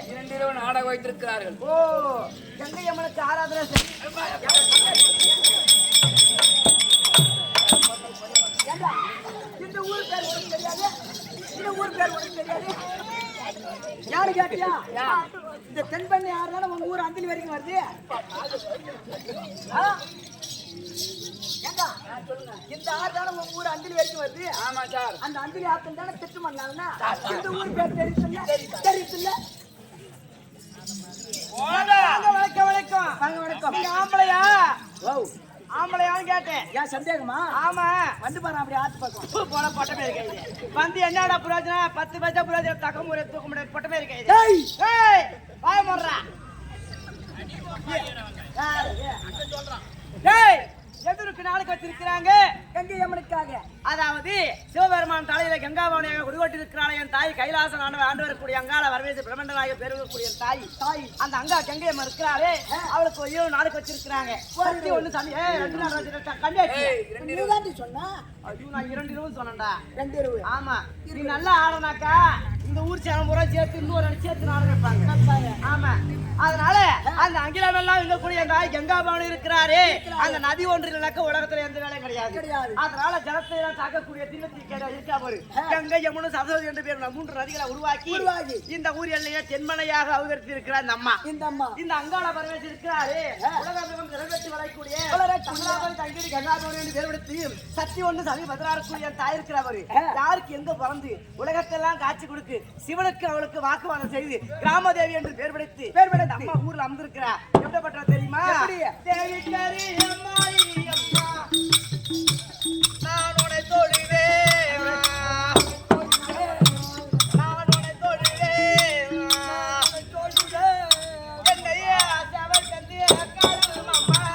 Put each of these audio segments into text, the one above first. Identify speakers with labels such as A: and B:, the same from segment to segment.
A: 2 இரவு நாடகம் வைத்திருக்கிறார்கள்.
B: ஓ, கங்கை அம்மனுக்கு ஆராதனை இந்த ஊர் பேர் உனக்கு தெரியாது? இந்த ஊர் பேர் உனக்கு தெரியாது? யாரு கேட்டியா? இந்த தென்பண்ணை ஆறுதானே உங்க ஊர் அந்திலி வரைக்கும் வருது? இந்த ஆறு தானே உங்க ஊர் அந்திலி வரைக்கும் வருது?
A: ஆமா சார்.
B: அந்த அந்திலி ஆத்தம் தானே திட்டு பண்ணாங்கன்னா இந்த ஊர் பேர் தெரியுதுல்ல? வணக்கம் வணக்கம் வாங்க வணக்கம். நீங்க ஆம்பளையா? ஆம்பளையான்னு கேட்டேன். ஏன் சந்தேகமா? ஆமா. வந்து பாரு அப்படி ஆத்து பக்கம் போன பொட்டமே இருக்காது. வந்து என்னடா புரோஜனம்? 10 பைசா புரோஜனம் தக்க முறை தூக்க முடியாது பொட்டமே இருக்காது. வாய போடுறா. எதிர்க்கு நாளுக்கு வச்சிருக்கிறாங்க கங்கை அம்மனுக்காக. அதாவது சிவபெருமான் தலையில கங்காபவனியாக குடிகொட்டி இருக்கிறாள் என் தாய் கைலாசம் ஆண்டு வரக்கூடிய அங்காள வரவேசு பிரமண்டனாக பெருகக்கூடிய தாய் அந்த அங்கா கங்கை அம்மன் இருக்கிறாரே அவளுக்கு 7 நாளுக்கு வச்சிருக்கிறாங்க. ஒண்ணு சனி 2 நாள் வச்சிருக்காங்க. சொன்னா ஐயோ நான் 2 இரவு சொன்னேன்டா. 2 இரவு. ஆமா. நீ நல்லா ஆடனாக்கா இந்த ஊர் சேலம் பூரா சேர்த்து இன்னொரு சேர்த்து நாடகம் வைப்பாங்க. ஆமா. அதனால அந்த அங்கிலமெல்லாம் இருக்கக்கூடிய தாய் கங்காபவன் இருக்கிறாரே அந்த நதி ஒன்றில் உலகத்துல எந்த வேலையும் கிடையாது. அதனால ஜலத்தை தாக்கக்கூடிய திண்ணத்தி இருக்கா பாரு கங்கை யமுனை சரஸ்வதி என்று பேர் 3 நதிகளை உருவாக்கி இந்த ஊர் எல்லையை தென்மனையாக அவதரித்து இருக்கிறார் இந்த அம்மா. இந்த அங்காள பரமேஸ்வரர் இருக்கிறாரே உலகம் நிறைவேற்றி வரக்கூடிய தங்கி கங்காபவன் என்று பேர்படுத்தி சக்தி ஒன்று சமீப பதினாறுக்குரிய தாய் இருக்கிறவர். யாருக்கு எங்க பிறந்து உலகத்தெல்லாம் காட்சி கொடுக்கு சிவனுக்கு அவளுக்கு வாக்குவாதம் செய்து கிராமதேவி என்று பேர்படுத்தி அம்மா ஊர்ல அமர்ந்திருக்கிறா. எப்படிப்பட்ட தெரியுமா? தேவி கரி அம்மாயி அம்மா நான் உன்னை தொழுவேன் நான் உன்னை தொழுவேன் என்னையே செவல் கந்தி அக்காடு அம்மா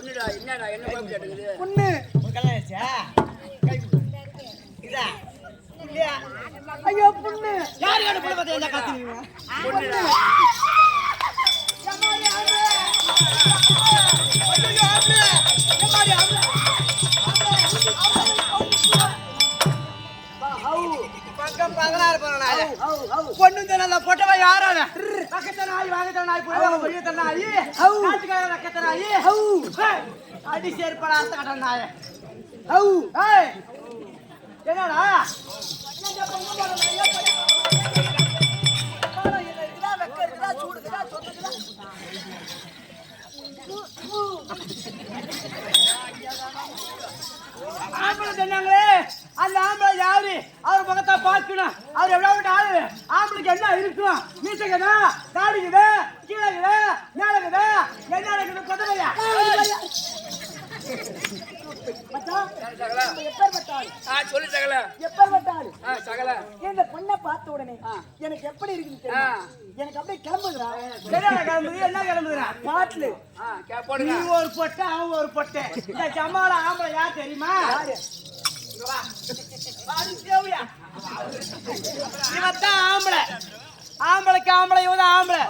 A: பொண்ணுடா என்னடா என்ன பாம்பு கேட்டுக்குது
B: பொண்ணு கல்யாணம் ஆயிடுச்சா இதா இல்லையா ஐயோ பொண்ணு யாரு கண்டு பொண்ணு பார்த்து என்ன காத்துறீங்க
A: பொண்ணுடா
B: பக்கம் 16 பொண்ணு நல்ல பொட்டவ யாரால பக்கத்த நாய் வாங்கத்த நாய் பெரிய நாய் நாட்டுக்கார பக்கத்த நாய் அடி சேர்ப்பட அர்த்த கட்ட நாய் என்னடா ஆம்பளை சொன்னாங்களே அந்த ஆம்பளை யாரு அவர் முகத்தை பார்க்கணும் அவர் எவ்வளவு ஆளு ஆம்பளைக்கு என்ன இருக்கும் மீசைக்குதா தாடிக்குது கீழக்குது மேலக்குது என்ன இருக்குது கொத்தமையா
A: சொல்லு சகல சகல
B: இந்த பொண்ணை பார்த்த உடனே எனக்கு எப்படி இருக்குது எனக்கு அப்படியே கிளம்புகிறா கிளம்புது என்ன கிளம்புகிறா பாட்டுல நீ ஒரு பொட்டை அவன் ஒரு பொட்டை இந்த ஜமால ஆம்பளை யார் தெரியுமா இவத்தான் ஆம்பளை ஆம்பளைக்கு ஆம்பளை இவதான் ஆம்பளை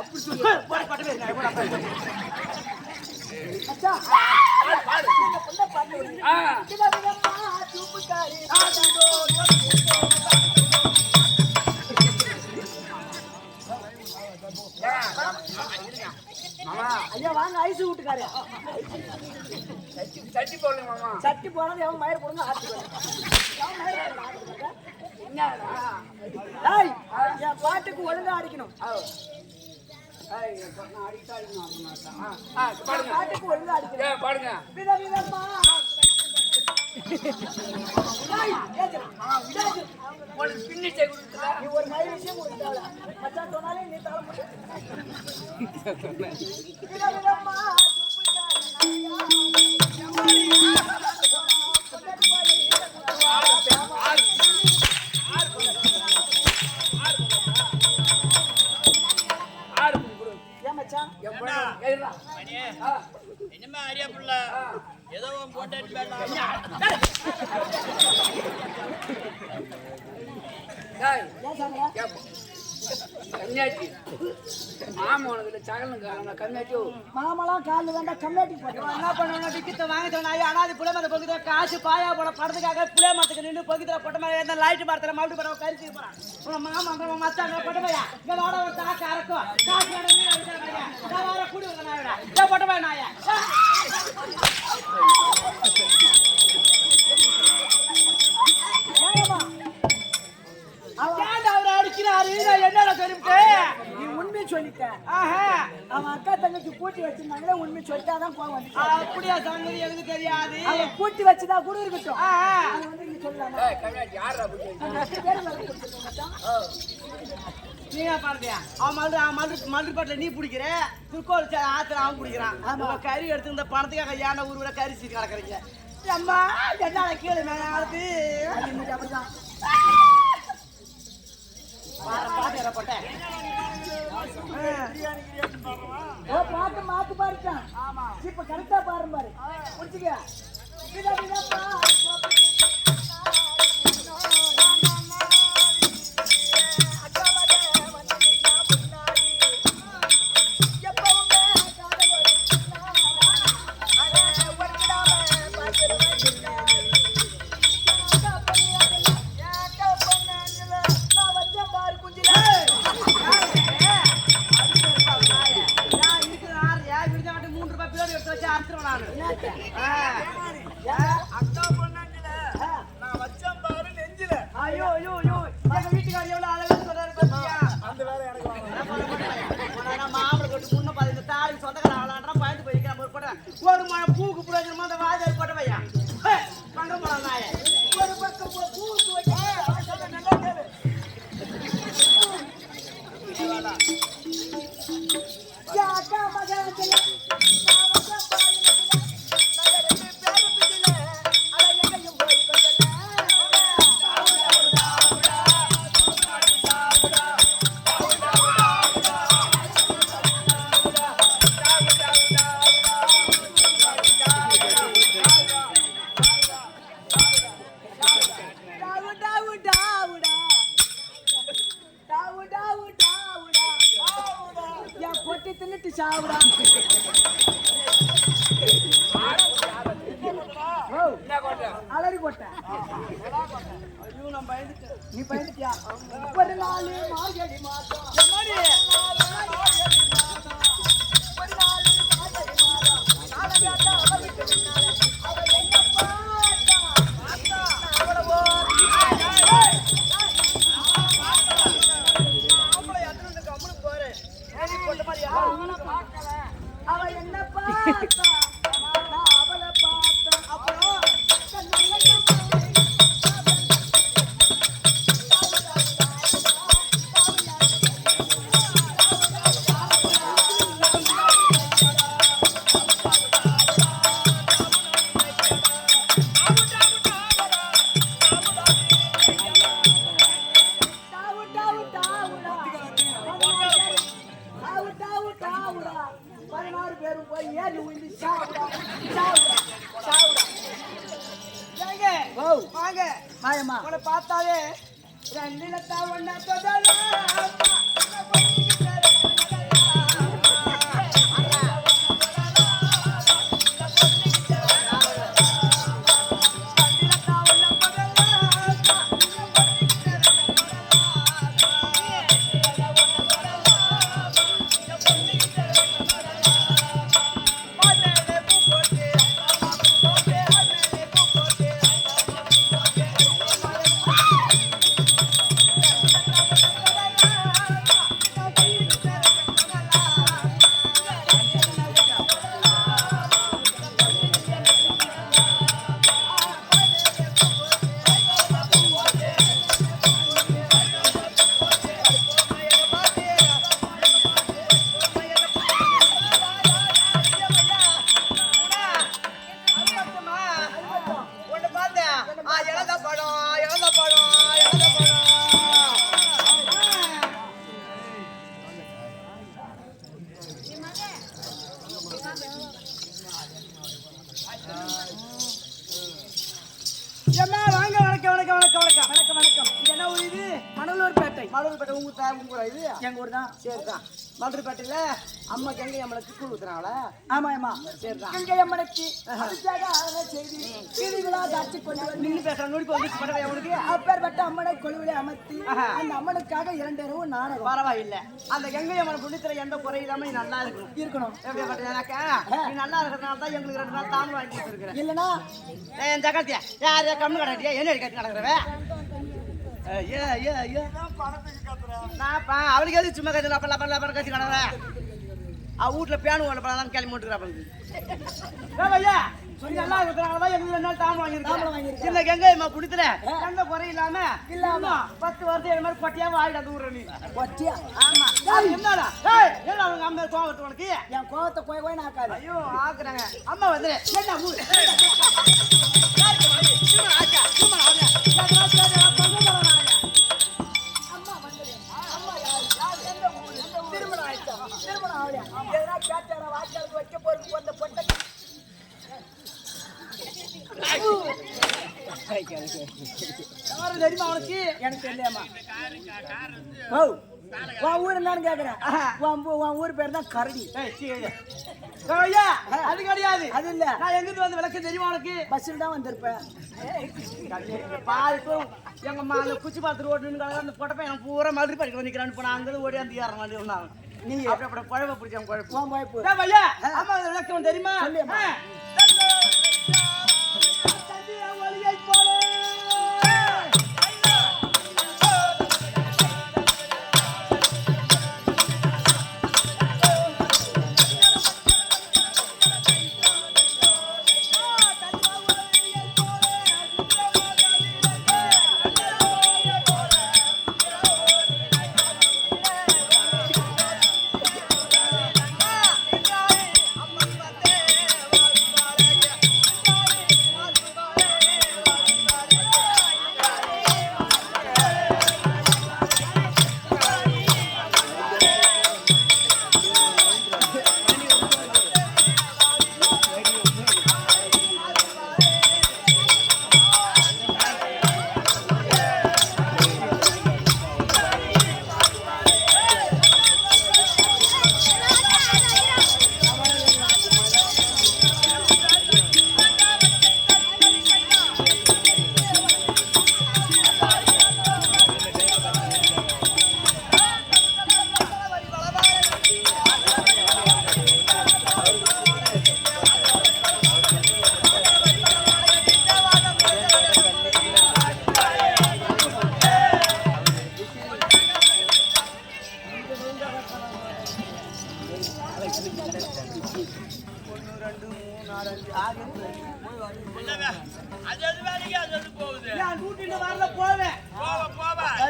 B: ஐயா வாங்க ஐஸ் வீட்டுக்காரு
A: சட்டி போடல மாமா
B: சட்டி போனது எவன் மயிர் போடுங்க என் பாட்டுக்கு ஒழுங்கா அடிக்கணும் பாட்டுக்கு ஒழுங்கா அடிக்கணும்
A: பாடுங்க
B: விதவிதமா
A: பின்னிச்சை கொடுத்துல
B: நீ ஒரு மயிர் விஷயம் கொடுத்தால மச்சான் சொன்னாலே நீ தர முடியும் விதவிதமா
C: என்னமா அரியா புள்ள ஏதோ போட்டு
A: கம்மியாச்சு மாமோனதுல சகலம் கம்மியாச்சு
B: மாமலாம் காலில் வேண்டா கம்மியாட்டி போட்டு என்ன பண்ணுவோம் டிக்கெட்டை வாங்கி சொன்னாங்க அனாதி புளிய மரத்தை பொகுதிர காசு பாயா போட படத்துக்காக புளிய மரத்துக்கு நின்று பொகுதிர பொட்ட மாதிரி இருந்தால் லைட்டு மரத்தில் மறுபடி படம் கரிச்சு போறான் உன் மாமா மச்சாங்க பொட்டமையா இங்கே வாட ஒரு தாக்கு அறக்கும் காசு வார கூடி ஒரு நாயோட ஏன் பொட்டமையா நாயா அவரை அடிக்கிறாரு என்னடா தெரியுது நீ உண்மை சொல்லிட்ட அவன் அக்கா தங்கச்சி கூட்டி வச்சிருந்தாங்களே உண்மை சொல்லிட்டாதான் போவான் அப்படியா சங்கதி எனக்கு தெரியாது அவன் கூட்டி வச்சுதான் கூட இருக்கட்டும் அது வந்து நீ சொல்லலாம் நீங்க பாருங்க அவன் மல்று பாட்டில் நீ பிடிக்கிற திருக்கோள் ஆத்துல அவன் பிடிக்கிறான் அவன் கறி எடுத்து இந்த பணத்துக்காக ஏன ஊருவிட கறி சீட்டு கிடக்குறீங்க அம்மா என்ன கீழே மேலே அப்படிதான் பாட்டு மாத்து பாருச்சான் இப்ப கரெக்டா பாரு பாரு முடிச்சுக்க ஒரு பூக்கு பிரயோஜனமா அந்த வாஜர் போட்டவையா பண்ற போறான் நாய ஒரு பக்கம் பூக்கு வைக்க தின்னுட்டு சாவுடா.
A: என்ன கொண்டா?
B: அலறி போட்டேன்.
C: ஐயோ நான் பயந்துட்டேன்.
B: நீ பயந்துட்டியா? ஒரு நாள் மார்கழி மாதம்.
C: எம்மாடி?
B: ஒரு நாள் மார்கழி மாதம். காலங்காத்தா அவ விட்டு நின்னாளே. அவ என்ன பார்த்தா? அவ்வளவோ.
C: ஆம்பளை எத்தனை கம்முனு போறேன். ஏறி போட்ட மாதிரியா?
B: அவளை பார்க்கல. அவ என்ன பார்த்தா? நான் அவளை பார்த்தேன். அப்புறம்
C: உன்னை பார்த்தாலே ரெண்டிலத்தா ஒன்னா மலர்பேட்டை உங்க இது
B: எங்க ஊர் தான்.
C: சரிதான். மலர்பேட்டையில அம்மா கங்கை அம்மனுக்கு கூழ் ஊத்துறாங்களா?
B: ஆமா ஆமா
C: சரிதான்.
B: கங்கை அம்மனுக்கு அதுக்காக செய்தி திருவிழா காட்சி கொண்டு வந்து
C: நீங்க பேசுற நோடி வந்து படவை அவனுக்கு
B: அப்பேற்பட்ட அம்மனை கொலுவிலே அமர்த்தி அந்த அம்மனுக்காக 2 இரவு நாடகம்.
C: பரவாயில்லை. அந்த கங்கை அம்மன் புண்ணியத்துல எந்த குறை இல்லாம நீ நல்லா இருக்கணும். எப்படிப்பட்ட நீ நல்லா இருக்கிறதுனால தான் எங்களுக்கு 2 நாள் தாமரை வாங்கி கொடுத்துருக்கிறேன்.
B: இல்லனா
C: என் ஜகத்தியா யார் கம்மி கட்டியா என்ன கட்டி நடக்கிறவ அவளுக்கு எது சும்மா கட்டி லப்ப கட்டி கிடக்குற வீட்டுல பேனு ஓடப்படாதான் கிளம்பி போட்டுக்கிறாங்க. நல்லா இருக்கிறாங்களா எங்களுக்கு 2 நாள் தாமரை வாங்கிருக்கோம். இந்த கங்கை அம்மா புடித்துல எந்த குறை இல்லாம 10 வருஷம் என்ன மாதிரி கொட்டியா வாயிட தூர நீ
B: கொட்டியா.
C: ஆமா என்னடா அவங்க அம்மா கோவத்து உனக்கு
B: என் கோவத்தை கோய் நாக்காது.
C: ஐயோ ஆக்குறாங்க அம்மா வந்து என்ன ஊரு
B: திருமணம் ஆகலையா? எதனா கேட்டாரா வாய்க்காலுக்கு வைக்க போறதுக்கு வந்த பொட்டை
C: யாரும் தெரியுமா அவனுக்கு?
B: எனக்கு தெரியலையாமா. உன் ஊர் என்னன்னு கேக்குறேன். உன் ஊர் பேர் தான் கரடி.
C: அது கிடையாது.
B: அது இல்ல.
C: நான் எங்கிட்டு வந்து விளக்கு தெரியுமா உனக்கு?
B: பஸ்ஸில் தான் வந்திருப்பேன்.
C: பாதிக்கும் எங்க அம்மா அந்த குச்சி பார்த்து ரோடுன்னு அந்த பொட்டப்ப எனக்கு பூரா மாதிரி படிக்க நிக்கிறான்னு போனா அங்கே ஓடி அந்த ஏற மாதிரி இருந்தாங்க.
B: நீ
C: அப்படி குழப்ப பிடிச்சவங்க குழப்பம்
B: போய்
C: அம்மா விளக்கம் தெரியுமா?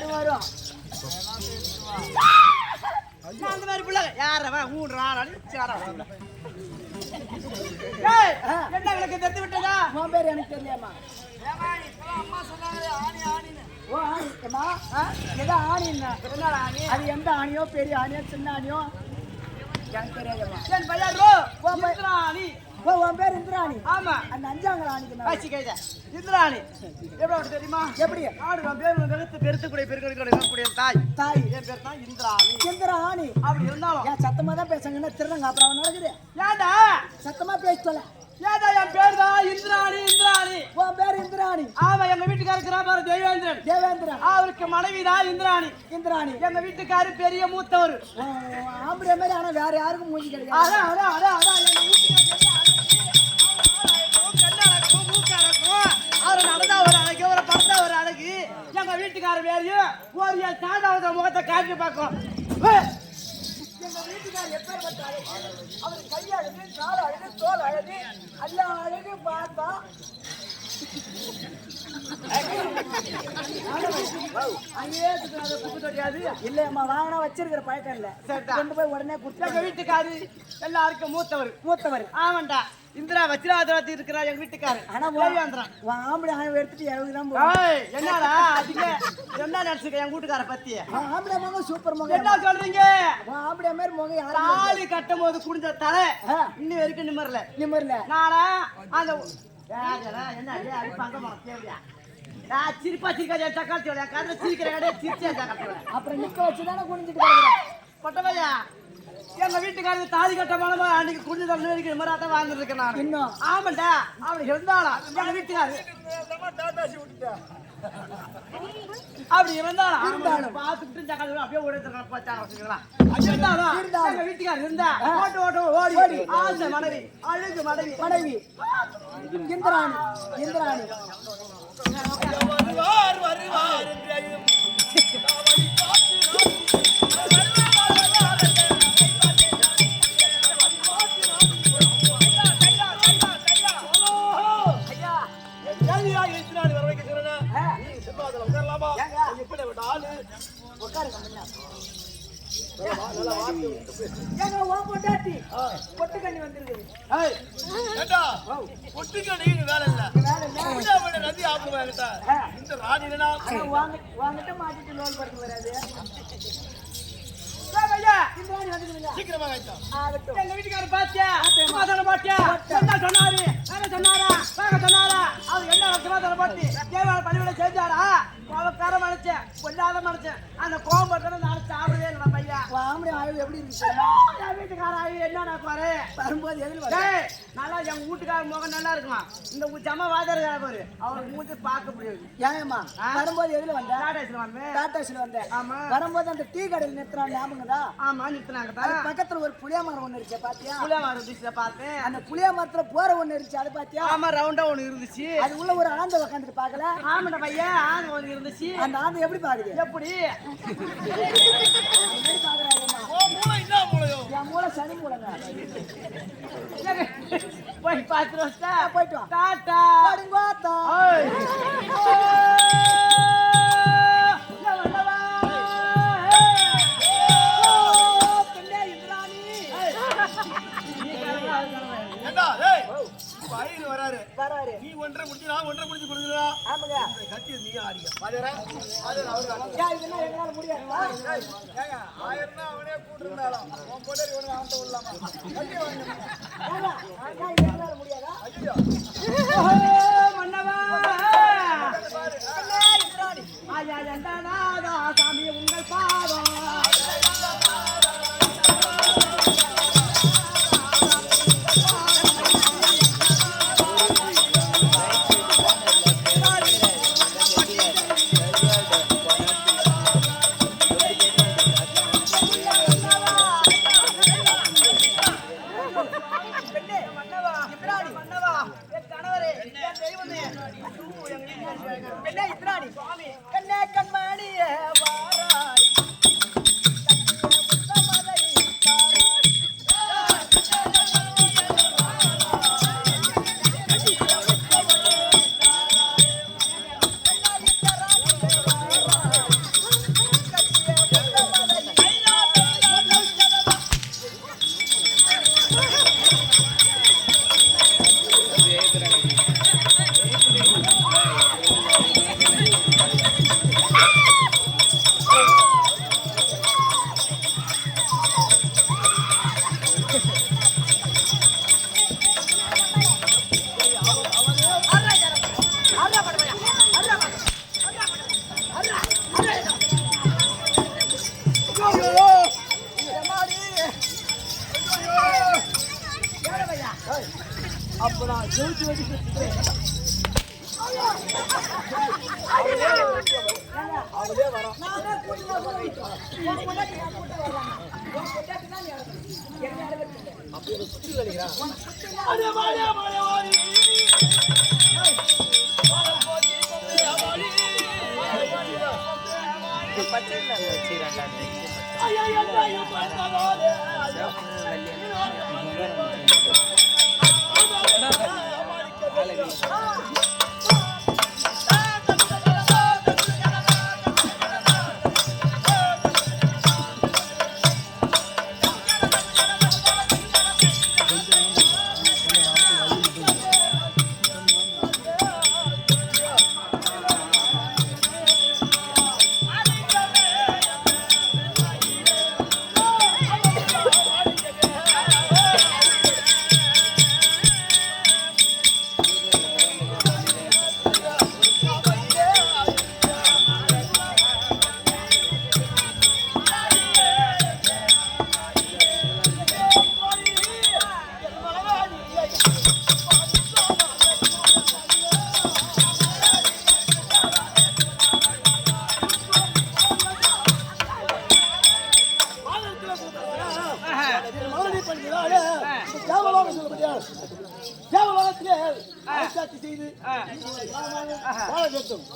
B: வரும் அந்த மாதிரி பிள்ளை யாரவன் ஊடுறான் என்ன எனக்கு தெரிந்து விட்டதா உன் பேர் எனக்கு தெரியாமா ஓ ஆணிமா ஏதோ ஆணின்னா என்ன ஆணி அது எந்த ஆணியோ பெரிய ஆணியோ சின்ன ஆணியோ எனக்கு தெரியாதம்மா என் பையன் இந்திராணி ஓ உன் பேர் இந்திராணி ஆமா அந்த அஞ்சாங்கல ஆணிக்கு இந்திராணி எப்படி தெரியுமா எப்படி ஆடு பேர் பெருத்துக்கூடிய பெருக்கக்கூடிய தாய் தாய் என் பேர் தான் இந்திராணி இந்திராணி அப்படி இருந்தாலும் ஏன் சத்தமா தான் பேசுங்கன்னா திருநங்க அப்புறம் அவன் நடக்குது ஏடா சத்தமா பேச சொல்ல ஏடா என் பேர் தான் இந்திராணி இந்திராணி உன் பேர் இந்திராணி ஆமா எங்க வீட்டுக்காரர் இருக்கிறாரு தேவேந்திரன் தேவேந்திரன் அவருக்கு மனைவி தான் இந்திராணி இந்திராணி எங்க வீட்டுக்காரு பெரிய மூத்தவர் ஆம்பளை மாதிரி ஆனா வேற யாருக்கும் மூஞ்சி கிடையாது அதான் அதான் அதான் அதான் எங்க வீட்டுக்காரர் அவரை நடந்தா ஒரு அழகு ஒரு படுத்தா ஒரு அழகு எங்க வீட்டுக்காரர் வேறையும் ஒரு சாதாவத முகத்தை காட்டி பார்க்கும் எங்க வீட்டுக்காரர் எப்பேற்பட்ட அழகு அவர் கை அழகு கால் அழகு தோல் அழகு எல்லா அழகு பார்த்தா இல்லம்மா வாங்கினா வச்சிருக்கிற பழக்கம் இல்ல கொண்டு போய் உடனே எங்க வீட்டுக்காரு எல்லாருக்கும் மூத்தவர் ஆமாண்டா இந்திரா வச்சிராதராத்தி இருக்கிறா எங்க வீட்டுக்காரு ஆனா ஆம்பளை எடுத்துட்டு என்னடா அதுக்கு என்ன நினைச்சுக்க எங்க வீட்டுக்கார பத்தி ஆம்பளை முகம் சூப்பர் முகம் என்ன சொல்றீங்க ஆம்பளை மாதிரி முகம் தாலி கட்டும் போது குடிஞ்ச தலை இன்னும் வரைக்கும் நிம்மர்ல நானா அந்த என்ன சிரிப்பா சிரிக்காத தக்காளி கடை சிரிக்கிற கடை சிரிச்சா அப்புறம் நிக்க வச்சுதானே குடிஞ்சிட்டு பட்டவையா எங்க வீட்டுக்காரருக்கு தாலி கட்டமான அன்னைக்கு குடிஞ்ச தண்ணி வரைக்கும் நிம்மராத்தான் வாழ்ந்துட்டு இருக்கேன் நான் இன்னும் ஆமாண்டா அவனுக்கு இருந்தாலும் எங்க வீட்டுக்காரு அப்படி இருந்தாலும் பார்த்துட்டு தக்காளி அப்படியே ஓடிக்கலாம் எங்க வீட்டுக்காரர் இருந்தா ஓட்டு ஓடி ஆசை மனைவி அழகு மனைவி இந்திராணி பொட்டுக்கண்ணி வந்துருக்கு வாங்கிட்டு மாட்டிட்டு லோன் படுத்து வராது எங்க வீட்டுக்காரர் பாத்தியா சொன்னாரு சொன்னாரா அவர் என்ன சமாதான பாட்டி தேவால பணிவிட செஞ்சாரா அவக்கார மனுச்சேன் கொல்லாத மனுச்சேன் அந்த கோபம் பண்றது நான் சாப்பிடவே இல்லை பையா ஆம்பளை ஆய்வு எப்படி இருந்துச்சு என் வீட்டுக்கார ஆய்வு என்ன பாரு வரும்போது எதில் நல்லா எங்க வீட்டுக்கார முகம் நல்லா இருக்குமா இந்த ஜம வாதர் பாரு அவருக்கு மூச்சு பார்க்க முடியாது ஏமா வரும்போது எதுல வந்தேன் டாடாஸ்ல வந்தேன் ஆமா வரும்போது அந்த டீ கடையில் நிறுத்துறாங்க ஞாபகம்தா ஆமா நிறுத்துனாங்க பக்கத்துல ஒரு புளிய மரம் ஒண்ணு இருந்துச்சு பாத்தியா புளிய மரம் இருந்துச்சு பார்த்தேன் அந்த புளிய மரத்துல போற ஒண்ணு இருந்துச்சு அது பாத்தியா ஆமா ரவுண்டா ஒண்ணு இருந்துச்சு அது உள்ள ஒரு ஆந்தை உட்காந்துட்டு பாக்கல ஆமாடா பையன் ஆந்தை ஒண்ணு இருந்துச்சு அந்த ஆந்தை எப்படி பாக்குது எப்படி என் மூளை சனி மூளைங்க போய் பார்த்துட்டு வச்சா போயிட்டு வா டாடா பார்த்தா வராரு நீ ஒன்றரை முடிச்சு நான் ஒன்றரை முடிச்சு கொடுக்குறா ஆமாங்க கத்தி நீ ஆடியா பாதரா அது அவரு இதெல்லாம் எங்களால முடியாது ஏங்க 1000 தான் அவனே கூட்டிருந்தாலும் உன் போடரி ஒண்ணு ஆண்ட உள்ளாமா கத்தி வாங்க ஏங்க எங்களால முடியாதா ஐயோ மன்னவா பாரு இந்திராணி ஆயா எந்தனாதா சாமி உங்கள் பாதம்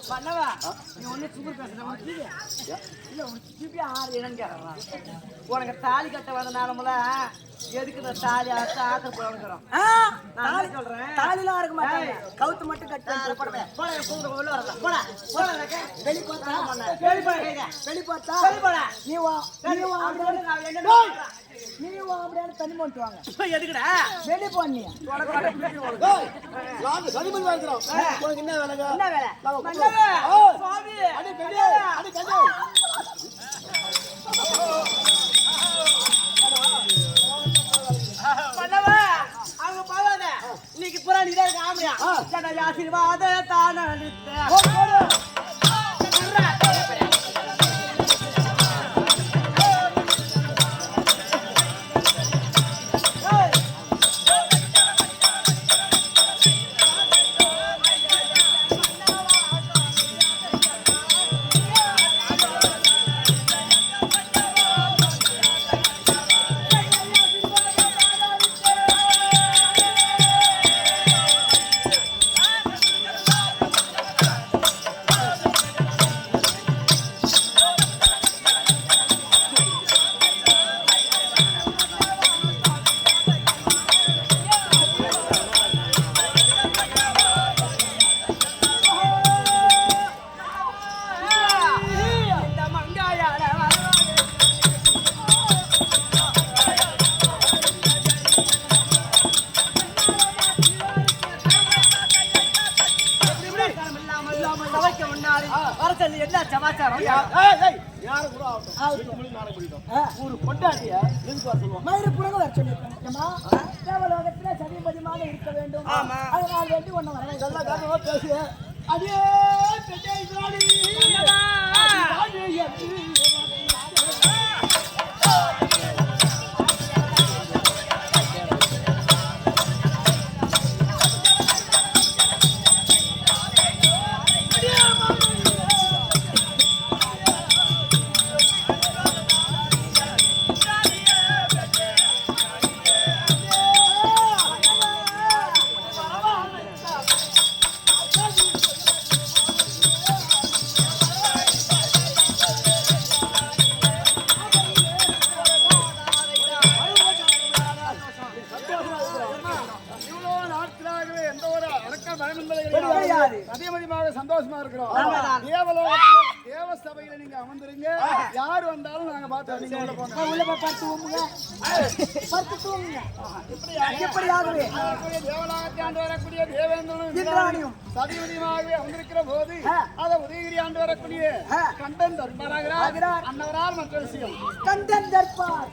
B: பண்ணவா நீ ஒண்ணு சுகர் பேசுற இல்ல உனக்கு ஆறு என்னன்னு கேட்கறான் உனக்கு தாலி கட்ட வந்தனாலமுல எதுக்கு இந்த தாலி ஆத்த போறோம் நான் சொல்றேன் தாலிலாம் இருக்க மாட்டாங்க கவுத்து மட்டும் கட்ட போடவே போட கூடு உள்ள வரல போட போட வெளி போறா வெளி போறீங்க வெளி போறா வெளி போட நீ வா அப்படியே நான் என்ன நீ வா அப்படியே தண்ணி மொண்டு வாங்க எதுக்குடா வெளி போறீங்க டேய் நான் சனிமணி வாங்குறோம் உனக்கு என்ன வேலைங்க என்ன வேலை மண்டவே சுவாமி அடி பெரிய அடி கஞ்சோ பண்ணவா அங்க பாவாத இன்னைக்கு புறா நீதான் இருக்க ஆம்படியா சட ஆசீர்வாத தான அளித்த போடு என்ன சமாச்சாரம் ஒரு பொண்டாட்டிய மயிறு புறங்க வர சொல்லிருக்கேன் தேவலோகத்துல சதிபதிமாக இருக்க வேண்டும் அதனால் வேண்டி ஒண்ணு வரேன் இதெல்லாம் காரணமா பேசு அதே சந்தோஷமா இருக்கிறோம். தேவசபையில நீங்க அமர்ந்துருங்க. யார் வந்தாலும் நாங்க பார்த்து நீங்க உள்ள போங்க. உள்ள போய் பார்த்து தூங்குங்க. பார்த்து தூங்குங்க. எப்படியாகவே தேவலோகத்தை ஆண்டு வரக்கூடிய தேவேந்திரனும் இந்திராணியும் சதிபதியுமாகவே அமர்ந்திருக்கிற போது அதை உதயகிரி ஆண்டு வரக்கூடிய கண்டன் தர்பாராகிறார். அன்னவரால் மற்ற விஷயம் கண்டன் தர்பார்